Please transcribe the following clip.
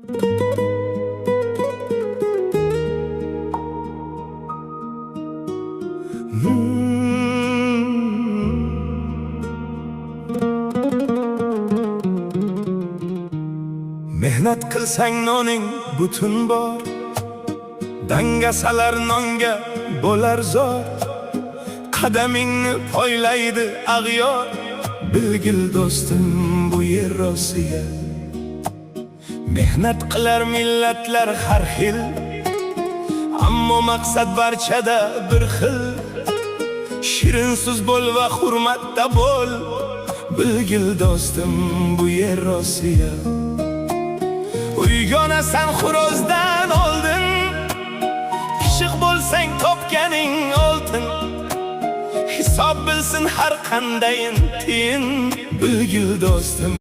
Mehnat qilsang noning butun bor, dangasalar nonga bo'lar zor. Qadamingni poylaydi ag'yor, bilgil do'stim bu yer Rossiya. Mehnat qilar millatlar har xil, ammo maqsad barchada bir xil. Shirin so'z bo'l va hurmatda bo'l, bilgil do'stim bu yer Rossiya. Uygonasan xurozdan oldin, pishiq bo'lsang topganing oltin. Hisob bilsin har qandayin tiyin, bilgil do'stim.